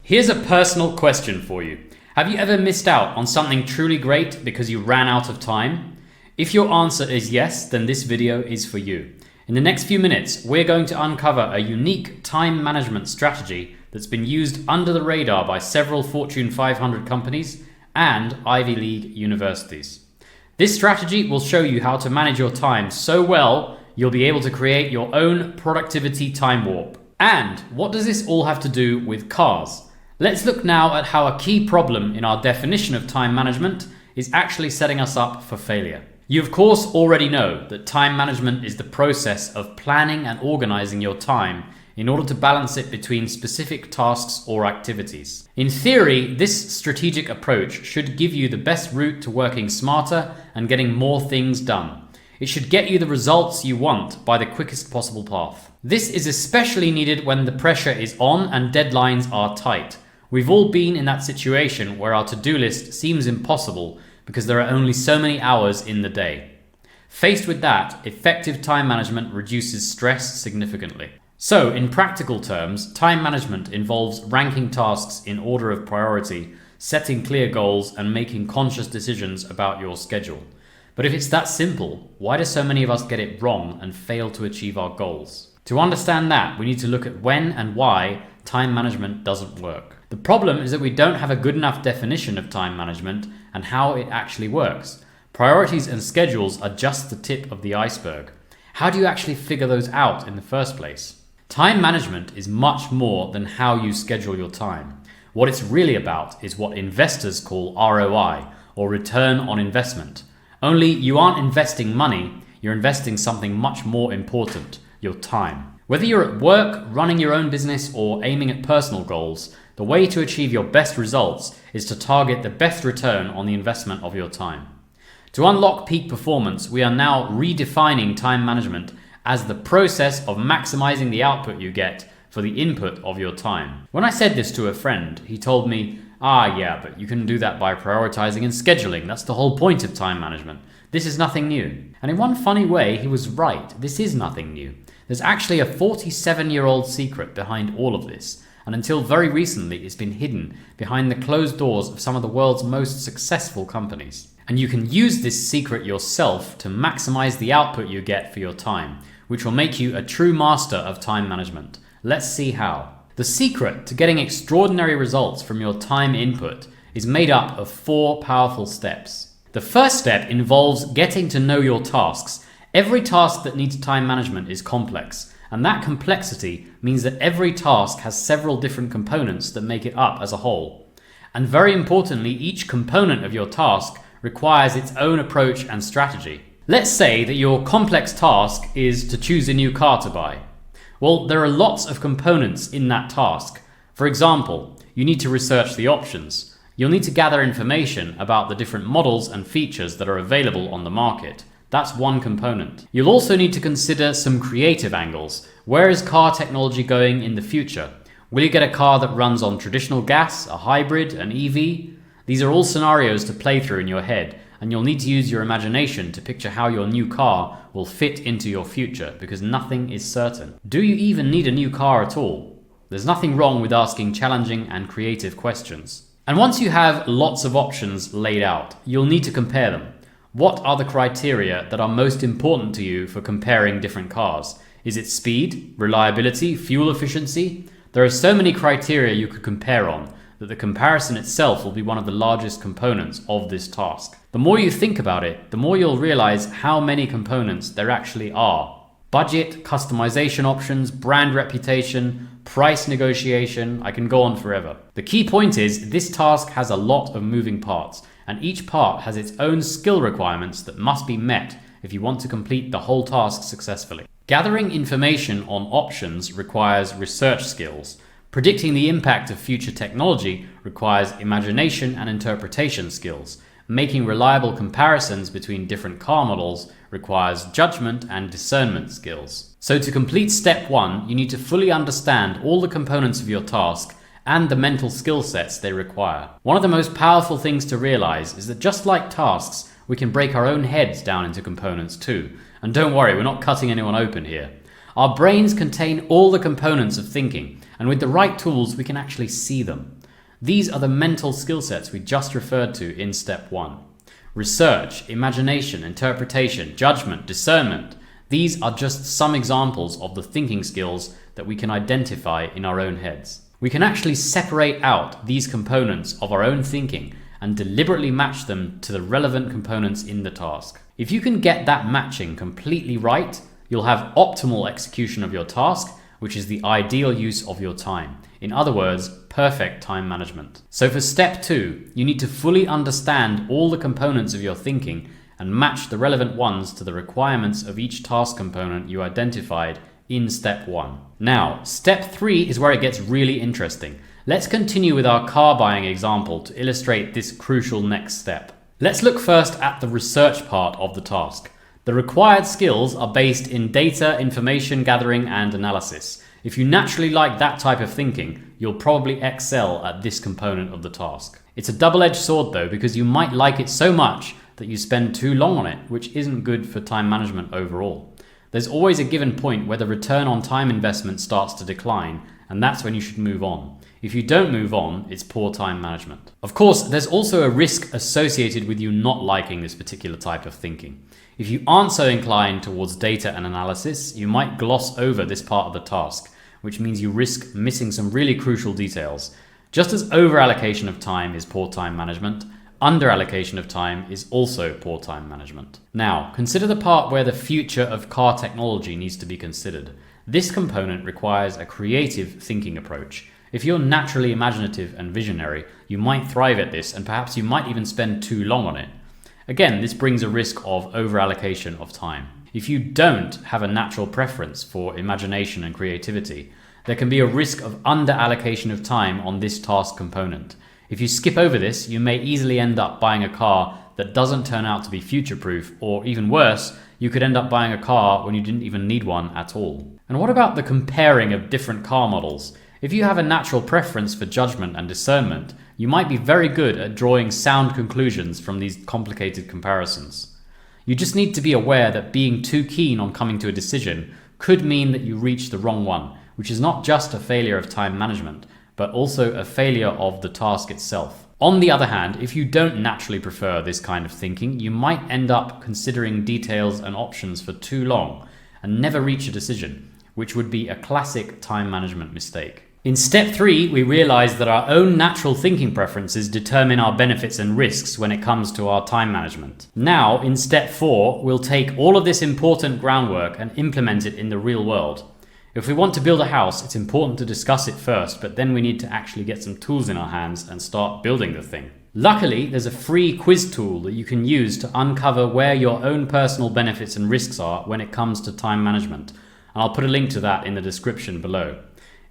Here's a personal question for you. Have you ever missed out on something truly great because you ran out of time? If your answer is yes, then this video is for you. In the next few minutes, we're going to uncover a unique time management strategy that's been used under the radar by several Fortune 500 companies and Ivy League universities. This strategy will show you how to manage your time so well, you'll be able to create your own productivity time warp. And what does this all have to do with cars? Let's look now at how a key problem in our definition of time management is actually setting us up for failure. You of course already know that time management is the process of planning and organizing your time in order to balance it between specific tasks or activities. In theory, this strategic approach should give you the best route to working smarter and getting more things done. It should get you the results you want by the quickest possible path. This is especially needed when the pressure is on and deadlines are tight. We've all been in that situation where our to-do list seems impossible because there are only so many hours in the day. Faced with that, effective time management reduces stress significantly. So, in practical terms, time management involves ranking tasks in order of priority, setting clear goals, and making conscious decisions about your schedule. But if it's that simple, why do so many of us get it wrong and fail to achieve our goals? To understand that, we need to look at when and why time management doesn't work. The problem is that we don't have a good enough definition of time management and how it actually works. Priorities and schedules are just the tip of the iceberg. How do you actually figure those out in the first place? Time management is much more than how you schedule your time. What it's really about is what investors call ROI, or return on investment. Only you aren't investing money, you're investing something much more important, your time. Whether you're at work, running your own business, or aiming at personal goals, the way to achieve your best results is to target the best return on the investment of your time. To unlock peak performance, we are now redefining time management as the process of maximizing the output you get for the input of your time. When I said this to a friend, he told me, yeah, but you can do that by prioritizing and scheduling. That's the whole point of time management. This is nothing new. And in one funny way, he was right. This is nothing new. There's actually a 47-year-old secret behind all of this. And until very recently, it's been hidden behind the closed doors of some of the world's most successful companies. And you can use this secret yourself to maximize the output you get for your time, which will make you a true master of time management. Let's see how. The secret to getting extraordinary results from your time input is made up of 4 powerful steps. The first step involves getting to know your tasks. Every task that needs time management is complex, and that complexity means that every task has several different components that make it up as a whole. And very importantly, each component of your task requires its own approach and strategy. Let's say that your complex task is to choose a new car to buy. Well, there are lots of components in that task. For example, you need to research the options. You'll need to gather information about the different models and features that are available on the market. That's one component. You'll also need to consider some creative angles. Where is car technology going in the future? Will you get a car that runs on traditional gas, a hybrid, an EV? These are all scenarios to play through in your head, and you'll need to use your imagination to picture how your new car will fit into your future, because nothing is certain. Do you even need a new car at all? There's nothing wrong with asking challenging and creative questions. And once you have lots of options laid out, you'll need to compare them. What are the criteria that are most important to you for comparing different cars? Is it speed, reliability, fuel efficiency? There are so many criteria you could compare on that the comparison itself will be one of the largest components of this task. The more you think about it, the more you'll realize how many components there actually are. Budget, customization options, brand reputation, price negotiation, I can go on forever. The key point is this task has a lot of moving parts, and each part has its own skill requirements that must be met if you want to complete the whole task successfully. Gathering information on options requires research skills. Predicting the impact of future technology requires imagination and interpretation skills. Making reliable comparisons between different car models requires judgment and discernment skills. So to complete step 1, you need to fully understand all the components of your task and the mental skill sets they require. One of the most powerful things to realize is that just like tasks, we can break our own heads down into components too. And don't worry, we're not cutting anyone open here. Our brains contain all the components of thinking, and with the right tools, we can actually see them. These are the mental skill sets we just referred to in step 1. Research, imagination, interpretation, judgment, discernment. These are just some examples of the thinking skills that we can identify in our own heads. We can actually separate out these components of our own thinking and deliberately match them to the relevant components in the task. If you can get that matching completely right, you'll have optimal execution of your task, which is the ideal use of your time. In other words, perfect time management. So for step 2, you need to fully understand all the components of your thinking and match the relevant ones to the requirements of each task component you identified in step 1. Now, step 3 is where it gets really interesting. Let's continue with our car buying example to illustrate this crucial next step. Let's look first at the research part of the task. The required skills are based in data, information gathering, and analysis. If you naturally like that type of thinking, you'll probably excel at this component of the task. It's a double-edged sword though, because you might like it so much that you spend too long on it, which isn't good for time management overall. There's always a given point where the return on time investment starts to decline, and that's when you should move on. If you don't move on, it's poor time management. Of course, there's also a risk associated with you not liking this particular type of thinking. If you aren't so inclined towards data and analysis, you might gloss over this part of the task, which means you risk missing some really crucial details. Just as over-allocation of time is poor time management, under-allocation of time is also poor time management. Now, consider the part where the future of car technology needs to be considered. This component requires a creative thinking approach. If you're naturally imaginative and visionary, you might thrive at this, and perhaps you might even spend too long on it. Again, this brings a risk of over-allocation of time. If you don't have a natural preference for imagination and creativity, there can be a risk of under-allocation of time on this task component. If you skip over this, you may easily end up buying a car that doesn't turn out to be future-proof, or even worse, you could end up buying a car when you didn't even need one at all. And what about the comparing of different car models? If you have a natural preference for judgment and discernment, you might be very good at drawing sound conclusions from these complicated comparisons. You just need to be aware that being too keen on coming to a decision could mean that you reach the wrong one, which is not just a failure of time management, but also a failure of the task itself. On the other hand, if you don't naturally prefer this kind of thinking, you might end up considering details and options for too long and never reach a decision, which would be a classic time management mistake. In step 3, we realize that our own natural thinking preferences determine our benefits and risks when it comes to our time management. Now, in step 4, we'll take all of this important groundwork and implement it in the real world. If we want to build a house, it's important to discuss it first, but then we need to actually get some tools in our hands and start building the thing. Luckily, there's a free quiz tool that you can use to uncover where your own personal benefits and risks are when it comes to time management. And I'll put a link to that in the description below.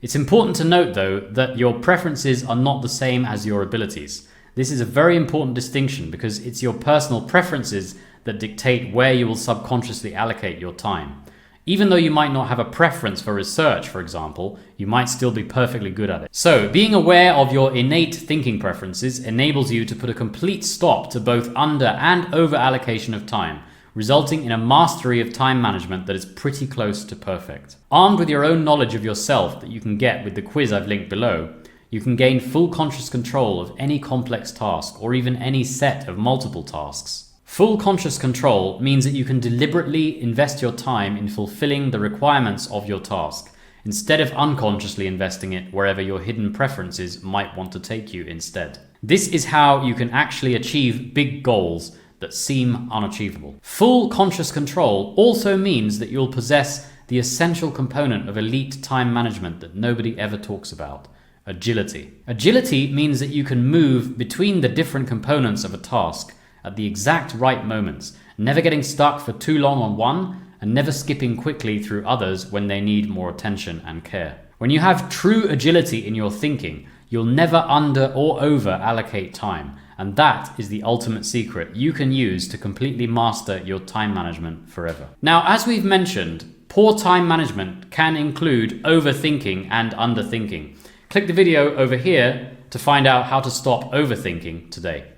It's important to note though that your preferences are not the same as your abilities. This is a very important distinction because it's your personal preferences that dictate where you will subconsciously allocate your time. Even though you might not have a preference for research, for example, you might still be perfectly good at it. So, being aware of your innate thinking preferences enables you to put a complete stop to both under and over allocation of time, resulting in a mastery of time management that is pretty close to perfect. Armed with your own knowledge of yourself that you can get with the quiz I've linked below, you can gain full conscious control of any complex task or even any set of multiple tasks. Full conscious control means that you can deliberately invest your time in fulfilling the requirements of your task, instead of unconsciously investing it wherever your hidden preferences might want to take you instead. This is how you can actually achieve big goals that seem unachievable. Full conscious control also means that you'll possess the essential component of elite time management that nobody ever talks about: agility. Agility means that you can move between the different components of a task at the exact right moments, never getting stuck for too long on one and never skipping quickly through others when they need more attention and care. When you have true agility in your thinking, you'll never under or over allocate time, and that is the ultimate secret you can use to completely master your time management forever. Now, as we've mentioned, poor time management can include overthinking and underthinking. Click the video over here to find out how to stop overthinking today.